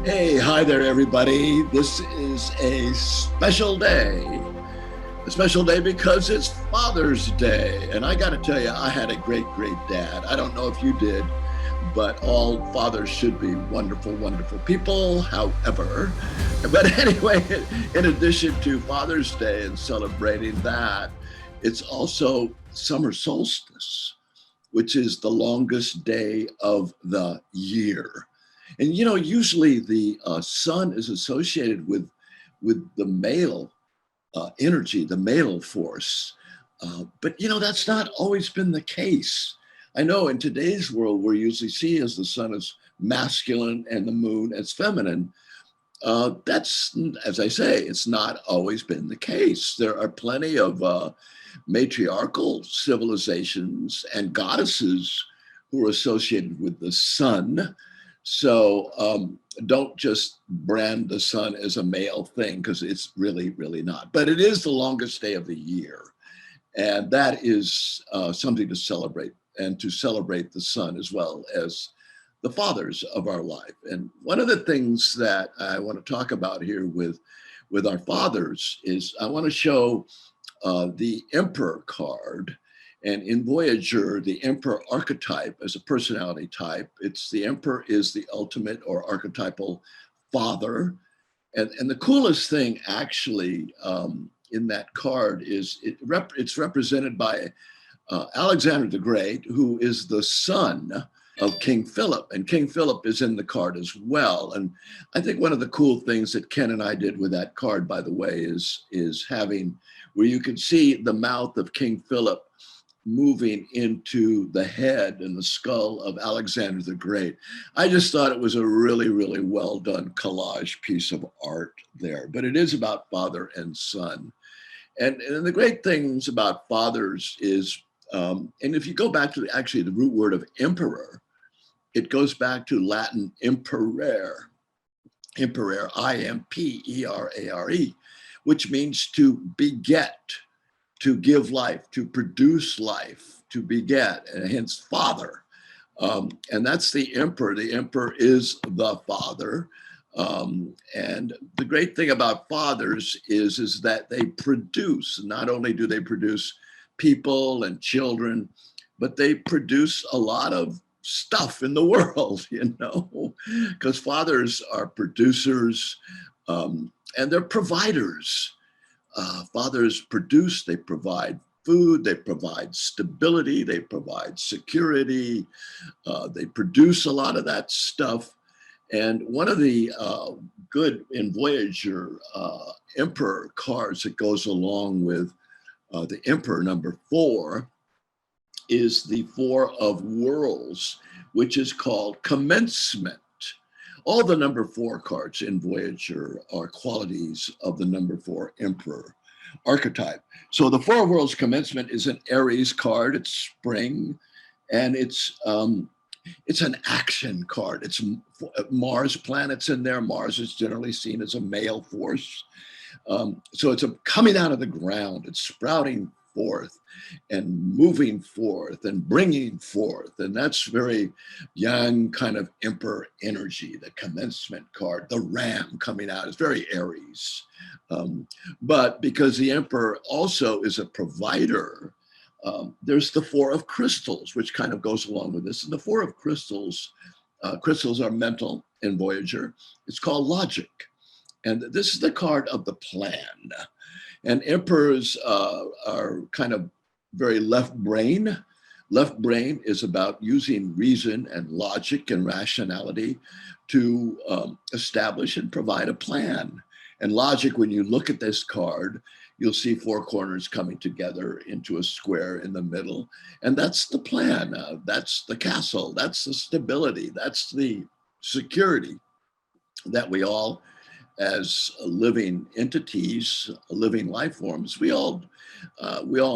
Hey, hi there, everybody. This is a special day. A special day because it's Father's Day. And I got to tell you, I had a great, great dad. I don't know if you did, but all fathers should be wonderful, wonderful people. However, but anyway, in addition to Father's Day and celebrating that, it's also summer solstice, which is the longest day of the year. And usually the sun is associated with the male energy, the male force. But that's not always been the case. I know in today's world, we're usually see as the sun as masculine and the moon as feminine. That's, as I say, it's not always been the case. There are plenty of matriarchal civilizations and goddesses who are associated with the sun. So don't just brand the sun as a male thing, because it's really, really not. But it is the longest day of the year. And that is something to celebrate, and to celebrate the sun as well as the fathers of our life. And one of the things that I want to talk about here with our fathers is I want to show the Emperor card. And in Voyager, the Emperor archetype as a personality type, the Emperor is the ultimate or archetypal father. And the coolest thing actually in that card is it's represented by Alexander the Great, who is the son of King Philip. And King Philip is in the card as well. And I think one of the cool things that Ken and I did with that card, by the way, is having where you can see the mouth of King Philip moving into the head and the skull of Alexander the Great. I just thought it was a really, really well done collage piece of art there. But it is about father and son. And the great things about fathers is, and if you go back to actually the root word of emperor, it goes back to Latin imperare, imperare, I-M-P-E-R-A-R-E, which means to beget, to give life, to produce life, to beget, and hence father. And that's the emperor. The emperor is the father. And the great thing about fathers is that they produce. Not only do they produce people and children, but they produce a lot of stuff in the world, because fathers are producers, and they're providers. Fathers produce, they provide food, they provide stability, they provide security, they produce a lot of that stuff. And one of the good in Voyager Emperor cards that goes along with the Emperor number 4 is the 4 of Worlds, which is called commencement. All the number 4 cards in Voyager are qualities of the number 4 Emperor archetype. So the 4 of Worlds commencement is an Aries card. It's spring, and it's an action card. It's Mars planets in there. Mars is generally seen as a male force. So it's coming out of the ground. It's sprouting forth and moving forth and bringing forth. And that's very young kind of emperor energy. The commencement card, the ram coming out, is very Aries. But because the emperor also is a provider, there's the 4 of crystals, which kind of goes along with this. And the 4 of crystals, crystals are mental in Voyager. It's called logic. And this is the card of the plan. And emperors are kind of very left brain. Left brain is about using reason and logic and rationality to establish and provide a plan. And logic, when you look at this card, you'll see 4 corners coming together into a square in the middle. And that's the plan. That's the castle. That's the stability. That's the security that we all, as living entities, living life forms, we all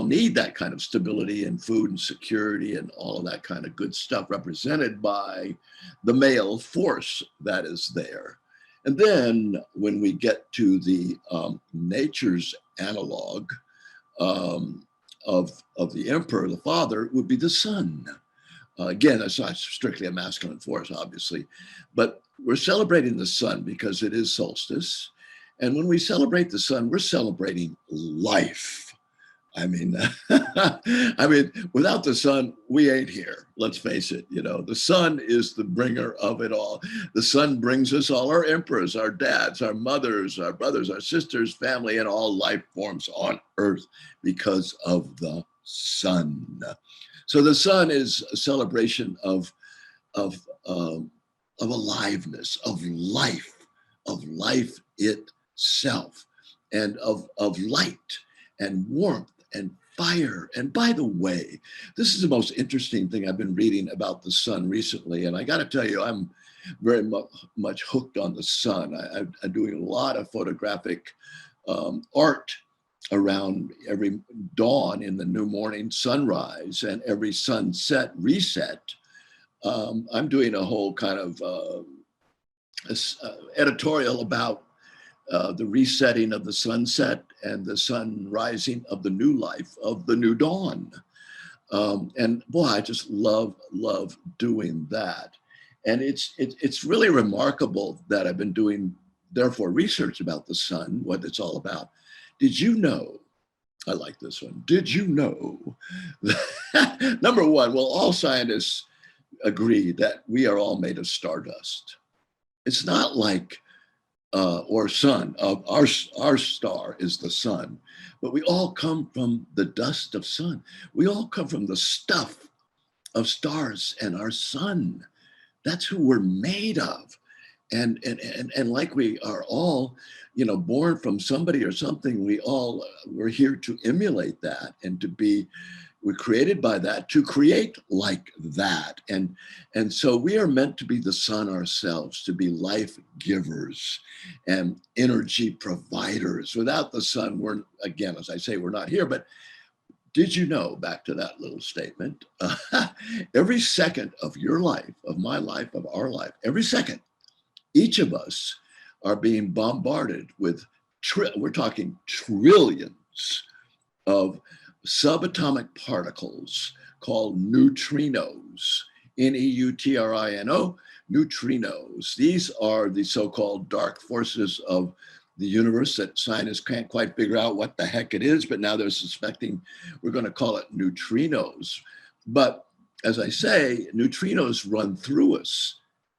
need that kind of stability and food and security and all of that kind of good stuff, represented by the male force that is there. And then when we get to the nature's analog of the emperor, the father, would be the sun. Again, that's not strictly a masculine force, obviously, but we're celebrating the sun because it is solstice. And when we celebrate the sun, we're celebrating life. I mean, without the sun, we ain't here. Let's face it. You know, the sun is the bringer of it all. The sun brings us all our emperors, our dads, our mothers, our brothers, our sisters, family, and all life forms on Earth because of the sun. So the sun is a celebration of aliveness, of life itself, and of light and warmth and fire. And by the way, this is the most interesting thing I've been reading about the sun recently. And I got to tell you, I'm very much hooked on the sun. I'm doing a lot of photographic art around every dawn in the new morning sunrise and every sunset reset. I'm doing a whole kind of editorial about the resetting of the sunset and the sun rising of the new life, of the new dawn. And boy, I just love doing that. And it's really remarkable that I've been doing, therefore, research about the sun, what it's all about. Did you know, I like this one, did you know, that, number one, well, all scientists agree that we are all made of stardust. It's not like, or sun, our star is the sun, but we all come from the dust of sun. We all come from the stuff of stars and our sun. That's who we're made of. And like we are all, you know, born from somebody or something, we're here to emulate that and to be, we're created by that to create like that. And so we are meant to be the sun ourselves, to be life givers and energy providers. Without the sun, we're, again, as I say, we're not here. But did you know, back to that little statement, every second of your life, of my life, of our life, every second, each of us are being bombarded with, we're talking trillions of subatomic particles called neutrinos, Neutrino, neutrinos. These are the so-called dark forces of the universe that scientists can't quite figure out what the heck it is, but now they're suspecting we're going to call it neutrinos. But as I say, neutrinos run through us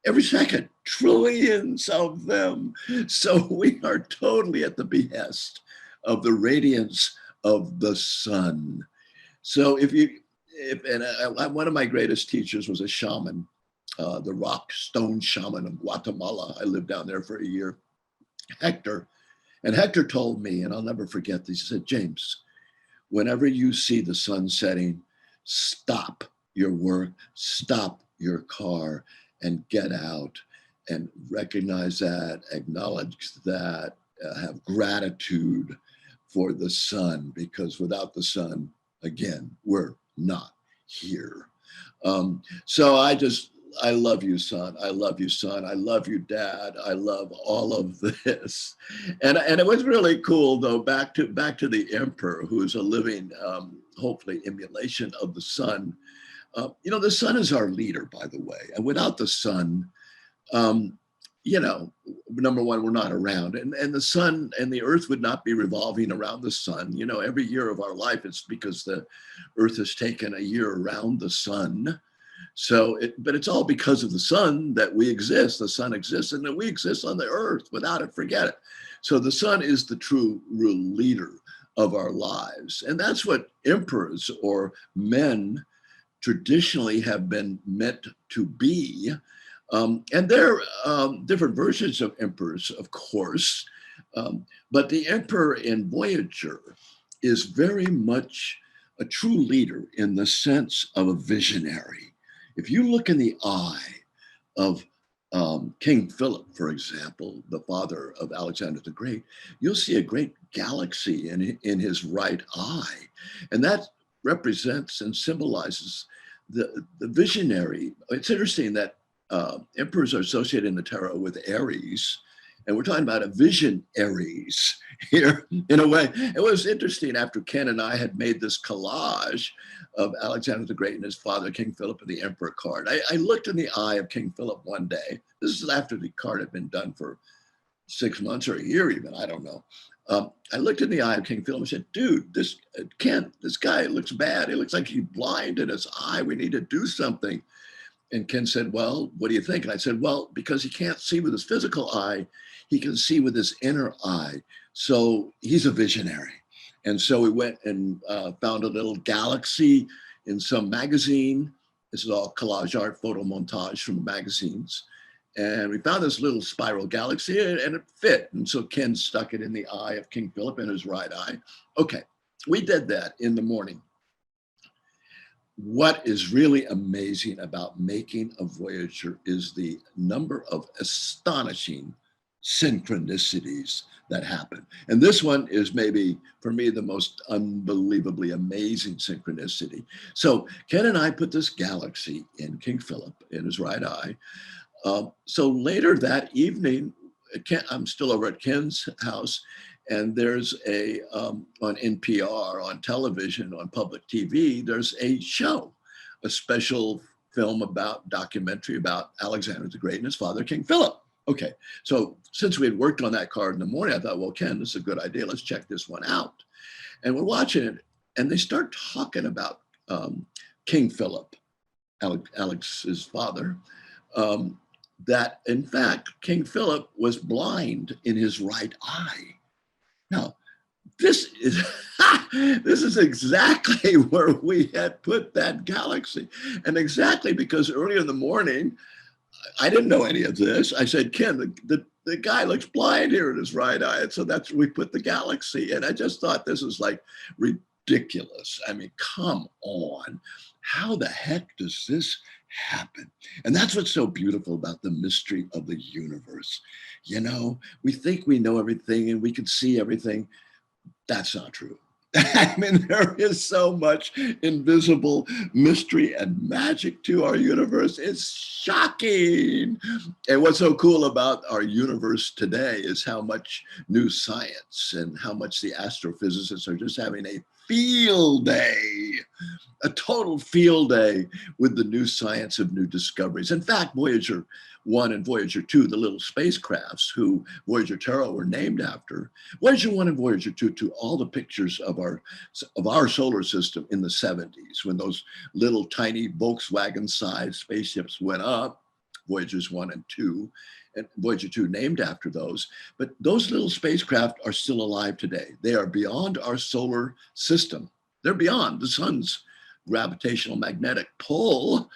every second, trillions of them. So we are totally at the behest of the radiance of the sun. So one of my greatest teachers was a shaman, the rock stone shaman of Guatemala. I lived down there for a year, Hector. And Hector told me, and I'll never forget this, he said, James, whenever you see the sun setting, stop your work, stop your car, and get out and recognize that, acknowledge that, have gratitude for the sun, because without the sun, again, we're not here. So I love you, son. I love you, son. I love you, dad. I love all of this. And it was really cool, though, back to the emperor, who's a living, hopefully, emulation of the sun. You know, the sun is our leader, by the way. And without the sun, you know, number one, we're not around. And the sun and the earth would not be revolving around the sun. You know, every year of our life, it's because the earth has taken a year around the sun. So, but it's all because of the sun that we exist. The sun exists and that we exist on the earth. Without it, forget it. So the sun is the true leader of our lives. And that's what emperors or men traditionally have been meant to be. And there are different versions of emperors, of course, but the emperor in Voyager is very much a true leader in the sense of a visionary. If you look in the eye of King Philip, for example, the father of Alexander the Great, you'll see a great galaxy in his right eye. And that represents and symbolizes the visionary. It's interesting that emperors are associated in the tarot with Aries, And we're talking about a visionaries here in a way. It was interesting after Ken and I had made this collage of Alexander the Great and his father, King Philip, and the Emperor card. I looked in the eye of King Philip one day. This is after the card had been done for 6 months or a year even, I don't know. I looked in the eye of King Philip and said, dude, this guy looks bad. He looks like he's blind in his eye. We need to do something. And Ken said, well, what do you think? And I said, well, because he can't see with his physical eye, he can see with his inner eye. So he's a visionary. And so we went and found a little galaxy in some magazine. This is all collage art, photo montage from magazines. And we found this little spiral galaxy and it fit. And so Ken stuck it in the eye of King Philip in his right eye. Okay, we did that in the morning. What is really amazing about making a Voyager is the number of astonishing synchronicities that happen. And this one is maybe, for me, the most unbelievably amazing synchronicity. So Ken and I put this galaxy in King Philip in his right eye. So later that evening, I'm still over at Ken's house, and there's on NPR, on television, on public TV, there's a show, a special documentary about Alexander the Great and his father, King Philip. Okay, so since we had worked on that card in the morning, I thought, well, Ken, this is a good idea. Let's check this one out. And we're watching it, and they start talking about King Philip, Alex's father, that in fact, King Philip was blind in his right eye. Now, this is exactly where we had put that galaxy. And exactly because earlier in the morning, I didn't know any of this. I said, Ken, the guy looks blind here in his right eye. And so that's where we put the galaxy. And I just thought this is like ridiculous. I mean, come on. How the heck does this happen? And that's what's so beautiful about the mystery of the universe. You know, we think we know everything and we can see everything. That's not true. I mean, there is so much invisible mystery and magic to our universe. It's shocking. And what's so cool about our universe today is how much new science and how much the astrophysicists are just having a field day, a total field day with the new science of new discoveries. In fact, Voyager 1 and Voyager 2, the little spacecrafts who Voyager Terra were named after, Voyager 1 and Voyager 2 took all the pictures of our solar system in the 70s when those little tiny Volkswagen-sized spaceships went up, Voyagers 1 and 2, and Voyager 2 named after those. But those little spacecraft are still alive today. They are beyond our solar system. They're beyond the sun's gravitational magnetic pull,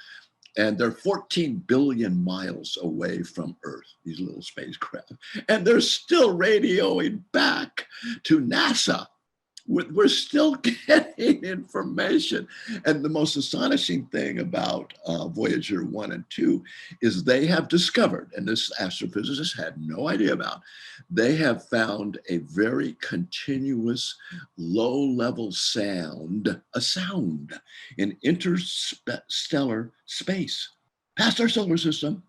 and they're 14 billion miles away from Earth, these little spacecraft. And they're still radioing back to NASA. We're still getting information. And the most astonishing thing about Voyager 1 and 2 is they have discovered, and this astrophysicist had no idea about, they have found a very continuous low-level sound, a sound in interstellar space, past our solar system,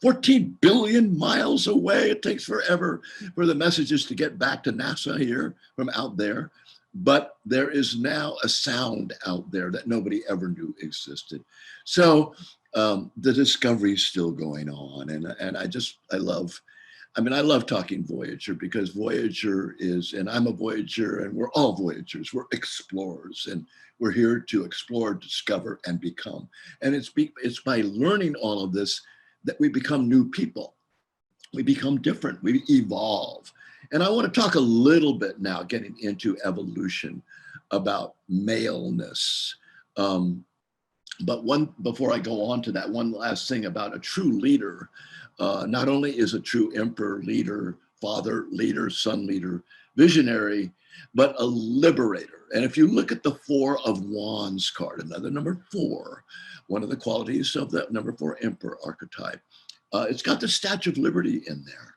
14 billion miles away. It takes forever for the messages to get back to NASA here from out there. But there is now a sound out there that nobody ever knew existed. So the discovery is still going on. And I love talking Voyager because Voyager is, and I'm a Voyager and we're all Voyagers, we're explorers and we're here to explore, discover, and become. And it's by learning all of this that we become new people. We become different, we evolve. And I want to talk a little bit now, getting into evolution, about maleness. But before I go on to that, one last thing about a true leader. Not only is a true emperor leader, father leader, son leader, visionary, but a liberator. And if you look at the 4 of Wands card, another number 4, one of the qualities of that number 4 emperor archetype, it's got the Statue of Liberty in there.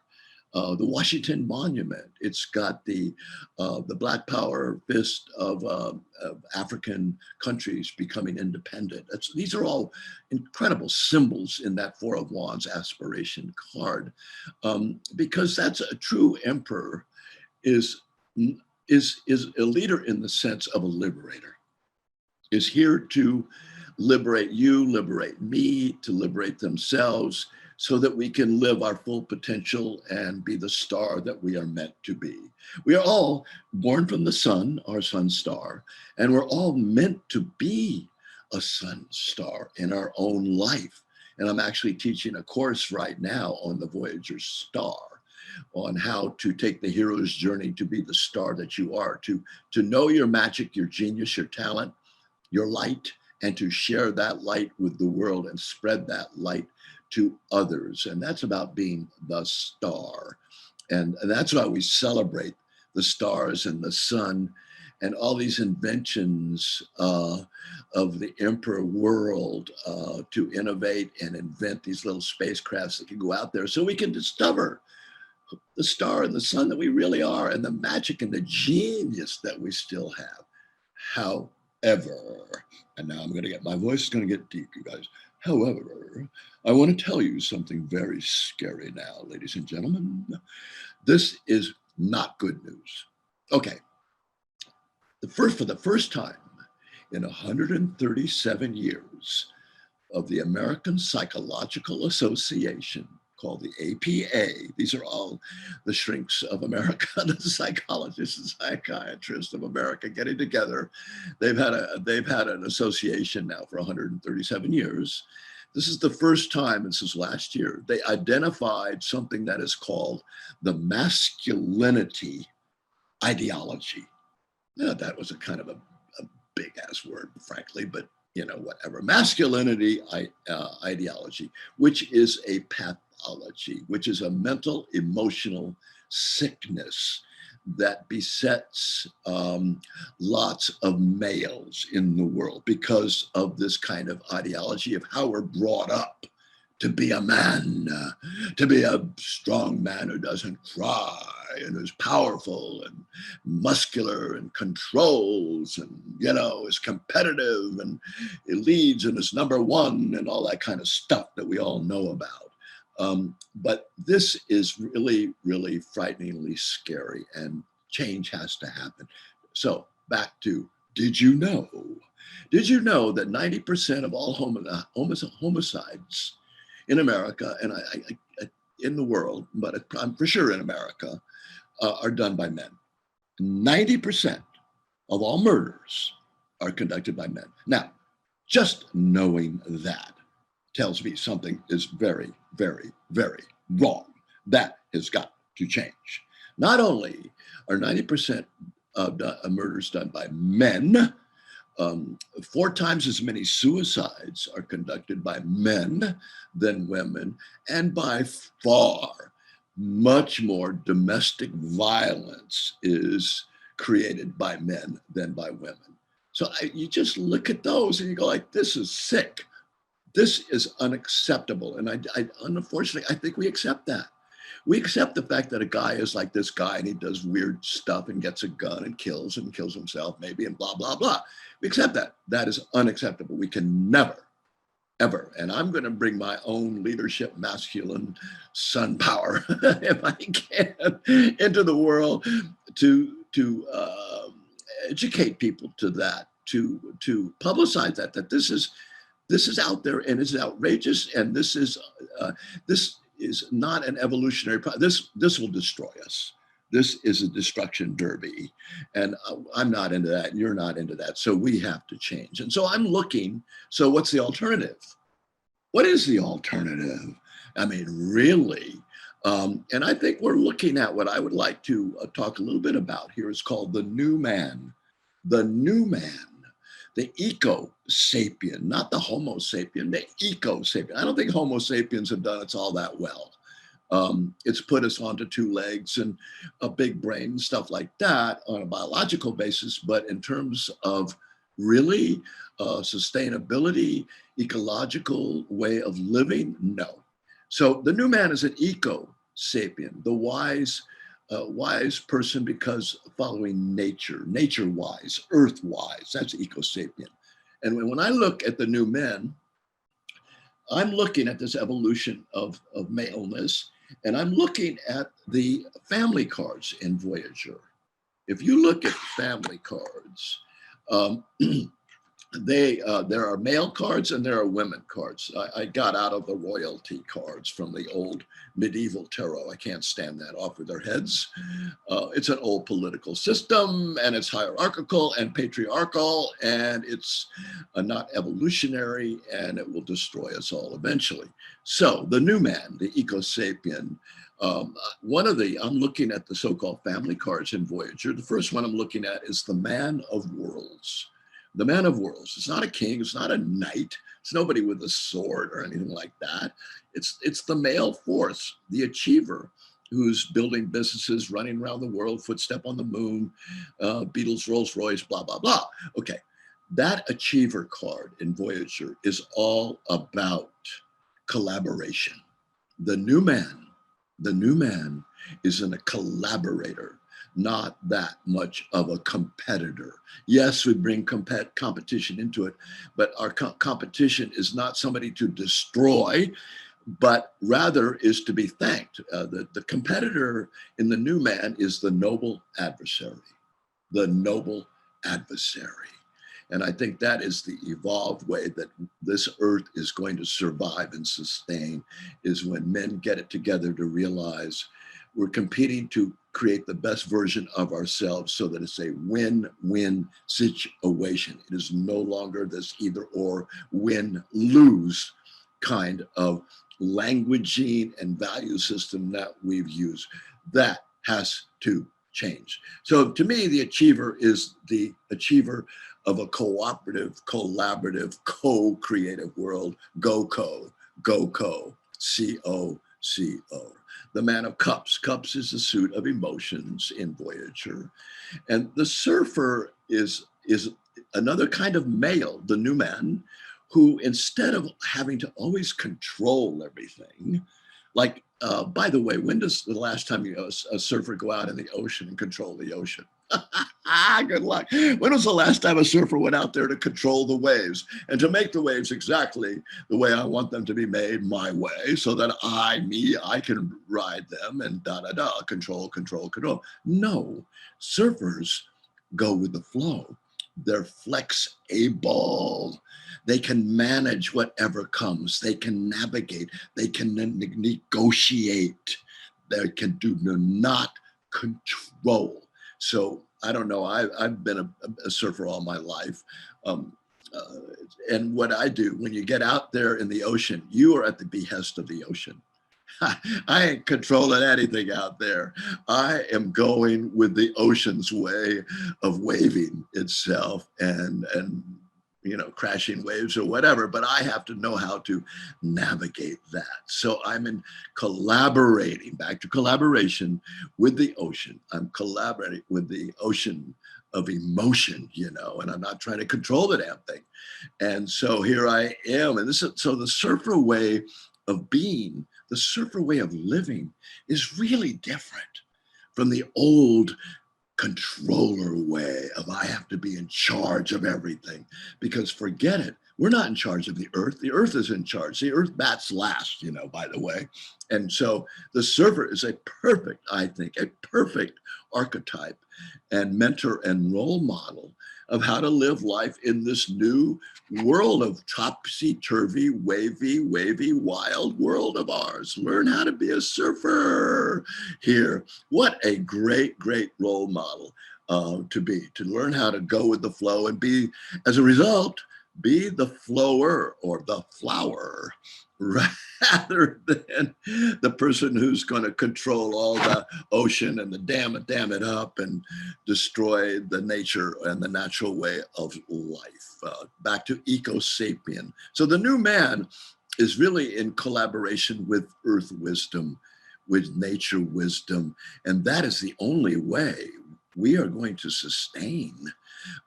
the Washington Monument. It's got the Black Power fist of African countries becoming independent. These are all incredible symbols in that Four of Wands aspiration card, because that's a true emperor is a leader in the sense of a liberator, is here to liberate you, liberate me, to liberate themselves, so that we can live our full potential and be the star that we are meant to be. We are all born from the sun, our sun star, and we're all meant to be a sun star in our own life. And I'm actually teaching a course right now on the Voyager star, on how to take the hero's journey to be the star that you are, to know your magic, your genius, your talent, your light, and to share that light with the world and spread that light to others. And that's about being the star. And that's why we celebrate the stars and the sun and all these inventions of the emperor world to innovate and invent these little spacecrafts that can go out there so we can discover the star and the sun that we really are, and the magic and the genius that we still have. However, and now my voice is going to get deep, you guys. However, I want to tell you something very scary now, ladies and gentlemen. This is not good news. Okay. For the first time in 137 years of the American Psychological Association, called the APA. These are all the shrinks of America, the psychologists and psychiatrists of America getting together. They've had an association now for 137 years. This is the first time, and this is last year, they identified something that is called the masculinity ideology. Now, that was a kind of a big ass word, frankly, but whatever. Masculinity ideology, which is a pathology, which is a mental, emotional sickness that besets lots of males in the world because of this kind of ideology of how we're brought up to be a man, to be a strong man who doesn't cry and is powerful and muscular and controls and, is competitive and it leads and is number one and all that kind of stuff that we all know about. But this is really, really frighteningly scary, and change has to happen. So back to, did you know that 90% of all homicides in America, and in the world, but I'm for sure in America, are done by men. 90% of all murders are conducted by men. Now, just knowing that tells me something is very, very, very wrong. That has got to change. Not only are 90% of murders done by men, 4 times as many suicides are conducted by men than women, and by far much more domestic violence is created by men than by women. So you just look at those and you go like, this is sick. This is unacceptable. And unfortunately, I think we accept that. We accept the fact that a guy is like this guy and he does weird stuff and gets a gun and kills himself maybe and blah, blah, blah. We accept that. That is unacceptable. We can never, ever. And I'm going to bring my own leadership, masculine sun power, if I can, into the world to educate people to that, to publicize that this is out there and it's outrageous, and this is not an evolutionary process. This will destroy us. This is a destruction derby, and I'm not into that, and you're not into that. So we have to change. And so I'm looking. So what's the alternative? What is the alternative? I mean, really. And I think we're looking at what I would like to talk a little bit about here. It's called the new man. The new man. The Eco-Sapien, not the Homo sapien, the Eco-Sapien. I don't think Homo sapiens have done us all that well. It's put us onto 2 legs and a big brain and stuff like that on a biological basis. But in terms of really sustainability, ecological way of living, no. So the new man is an eco Eco-Sapien, the wise, wise person because following nature, nature-wise, earth-wise, that's Eco-Sapien. And when I look at the new men, I'm looking at this evolution of maleness, and I'm looking at the family cards in Voyager. If you look at family cards, there are male cards and there are women cards. I got out of the royalty cards from the old medieval tarot. I can't stand that off with their heads. It's an old political system, and it's hierarchical and patriarchal, and it's not evolutionary, and it will destroy us all eventually. So the new man, the Eco-Sapien, I'm looking at the so-called family cards in Voyager. The first one I'm looking at is the man of worlds. The man of worlds. It's not a king. It's not a knight. It's nobody with a sword or anything like that. It's the male force, the achiever, who's building businesses, running around the world, footstep on the moon, Beatles, Rolls Royce, blah, blah, blah. Okay, that achiever card in Voyager is all about collaboration. The new man is a collaborator, not that much of a competitor. Yes, we bring competition into it, but our competition is not somebody to destroy, but rather is to be thanked. The competitor in the new man is the noble adversary, the noble adversary. And I think that is the evolved way that this earth is going to survive and sustain, is when men get it together to realize we're competing to create the best version of ourselves so that it's a win-win situation. It is no longer this either or, win-lose kind of languaging and value system that we've used. That has to change. So to me, the achiever is the achiever of a cooperative, collaborative, co-creative world. Go-co, C-O-C-O. The man of cups. Cups is the suit of emotions in Voyager. And the surfer is another kind of male, the new man, who instead of having to always control everything, like, by the way, when does the last time a surfer go out in the ocean and control the ocean? Good luck. When was the last time a surfer went out there to control the waves and to make the waves exactly the way I want them to be made, my way, so that I can ride them and control. No, surfers go with the flow. They're flexible. They can manage whatever comes. They can navigate. They can negotiate. They can do not control. So I don't know. I've been a surfer all my life. And what I do, when you get out there in the ocean, you are at the behest of the ocean. I ain't controlling anything out there. I am going with the ocean's way of waving itself and crashing waves or whatever, but I have to know how to navigate that. So I'm collaborating, back to collaboration with the ocean. I'm collaborating with the ocean of emotion, and I'm not trying to control the damn thing. And so here I am. And so the surfer way of being, the surfer way of living is really different from the old controller way of I have to be in charge of everything, because forget it. We're not in charge of the earth. The earth is in charge. The earth bats last, by the way. And so the surfer is a perfect archetype and mentor and role model of how to live life in this new world of topsy-turvy, wavy, wild world of ours. Learn how to be a surfer here. What a great role model to learn how to go with the flow and be, as a result, be the flower or the flower rather than the person who's going to control all the ocean and the dam it up and destroy the nature and the natural way of life. Back to Eco-Sapien. So the new man is really in collaboration with earth wisdom, with nature wisdom, and that is the only way we are going to sustain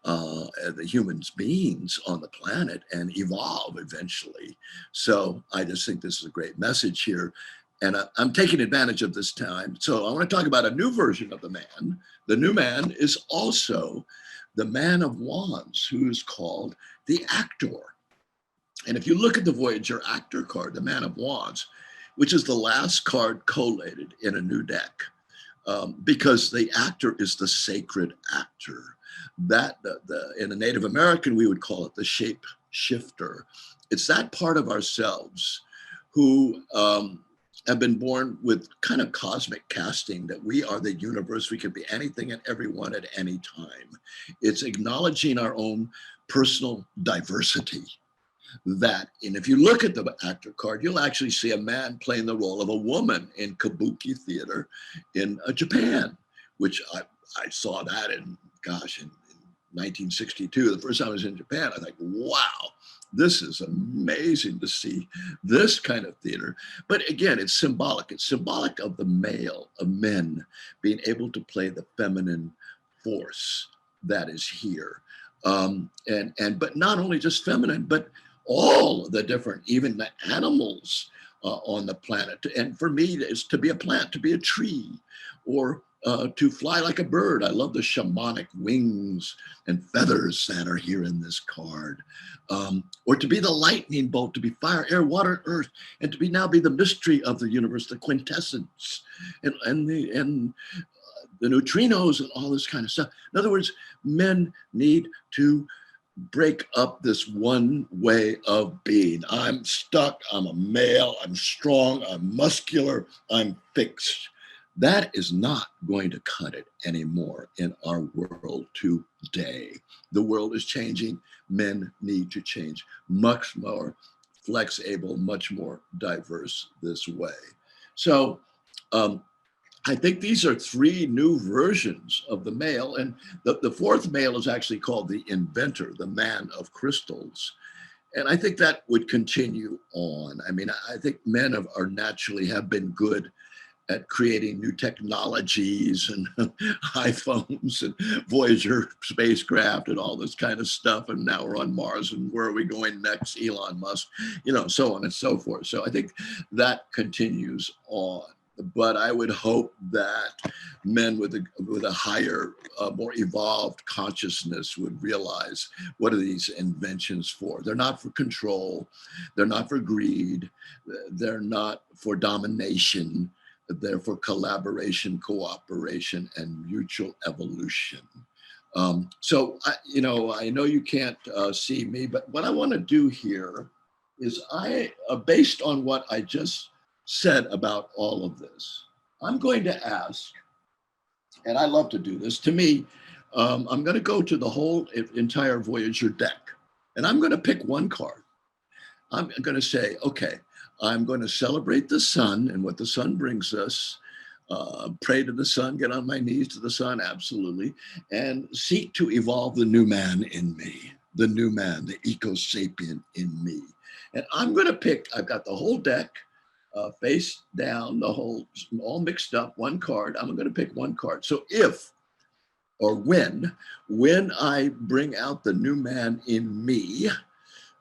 the human beings on the planet and evolve eventually. So I just think this is a great message here. I'm taking advantage of this time. So I want to talk about a new version of the man. The new man is also the man of wands, who is called the actor. And if you look at the Voyager actor card, the man of wands, which is the last card collated in a new deck, because the actor is the sacred actor. That in the Native American, we would call it the shape shifter. It's that part of ourselves who have been born with kind of cosmic casting that we are the universe. We can be anything and everyone at any time. It's acknowledging our own personal diversity. And if you look at the actor card, you'll actually see a man playing the role of a woman in kabuki theater in Japan, which I saw that in 1962. The first time I was in Japan, I thought, wow, this is amazing to see this kind of theater. But again, it's symbolic. It's symbolic of the male, of men being able to play the feminine force that is here. But not only just feminine, but all the different, even the animals on the planet. And for me, it's to be a plant, to be a tree, or to fly like a bird. I love the shamanic wings and feathers that are here in this card. Or to be the lightning bolt, to be fire, air, water, earth, and to be the mystery of the universe, the quintessence, and the neutrinos and all this kind of stuff. In other words, men need to break up this one way of being. I'm stuck, I'm a male, I'm strong, I'm muscular, I'm fixed. That is not going to cut it anymore in our world today. The world is changing. Men need to change, much more flexible, much more diverse this way. So I think these are three new versions of the male. And the fourth male is actually called the inventor, the man of crystals. And I think that would continue on. I mean, I think men are naturally have been good at creating new technologies and iPhones and Voyager spacecraft and all this kind of stuff. And now we're on Mars, and where are we going next? Elon Musk, so on and so forth. So I think that continues on. But I would hope that men with a higher, more evolved consciousness would realize, what are these inventions for? They're not for control. They're not for greed. They're not for domination. They're for collaboration, cooperation, and mutual evolution. So I know you can't see me, but what I want to do here is based on what I just said about all of this, I'm going to ask, and I love to do this, to me, I'm going to go to the whole entire Voyager deck, and I'm going to pick one card. I'm going to say, okay, I'm going to celebrate the sun and what the sun brings us, pray to the sun, get on my knees to the sun, absolutely, and seek to evolve the new man in me, the new man, the Eco-Sapien in me. And I'm going to pick, I've got the whole deck, face down, all mixed up, one card. I'm going to pick one card. So when I bring out the new man in me,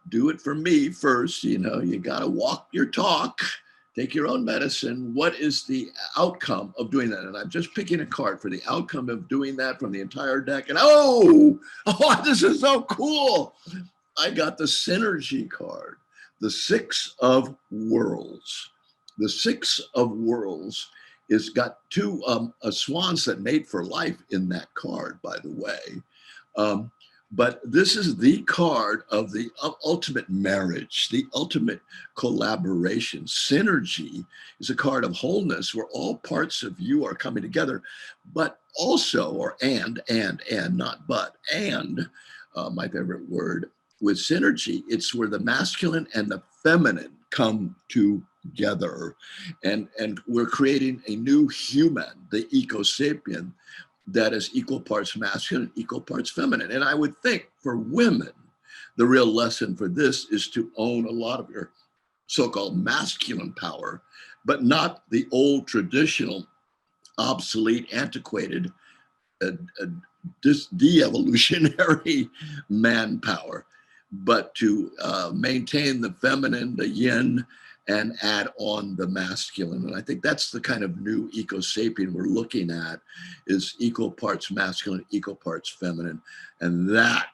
do it for me first. You got to walk your talk, take your own medicine. What is the outcome of doing that? And I'm just picking a card for the outcome of doing that from the entire deck. And oh, this is so cool. I got the synergy card, the Six of Worlds. The Six of Worlds is got two swans that mate for life in that card, by the way. But this is the card of the ultimate marriage, the ultimate collaboration. Synergy is a card of wholeness where all parts of you are coming together, but also, not but, my favorite word, with synergy, it's where the masculine and the feminine come together. And we're creating a new human, the Eco-Sapien, that is equal parts masculine, equal parts feminine. And I would think for women, the real lesson for this is to own a lot of your so-called masculine power, but not the old traditional, obsolete, antiquated, de-evolutionary manpower, but to maintain the feminine, the yin, and add on the masculine. And I think that's the kind of new Eco-Sapien we're looking at, is equal parts masculine, equal parts feminine. And that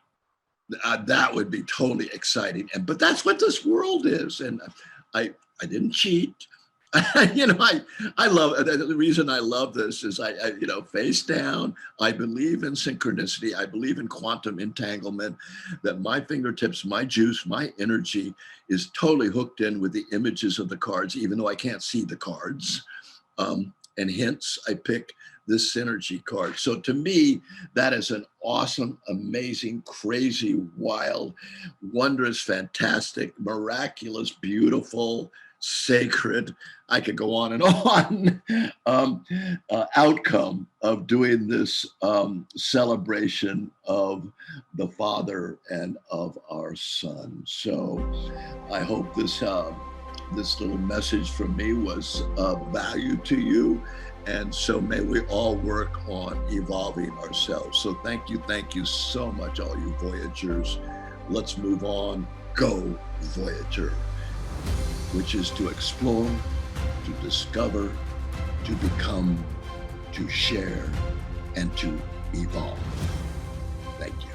would be totally exciting. But that's what this world is. And I didn't cheat. I love, the reason I love this is face down, I believe in synchronicity. I believe in quantum entanglement, that my fingertips, my juice, my energy is totally hooked in with the images of the cards, even though I can't see the cards. And hence I pick this synergy card. So to me, that is an awesome, amazing, crazy, wild, wondrous, fantastic, miraculous, beautiful, sacred, I could go on and on, outcome of doing this celebration of the Father and of our Son. So I hope this little message from me was of value to you. And so may we all work on evolving ourselves. So thank you so much, all you Voyagers. Let's move on. Go Voyager, which is to explore, to discover, to become, to share, and to evolve. Thank you.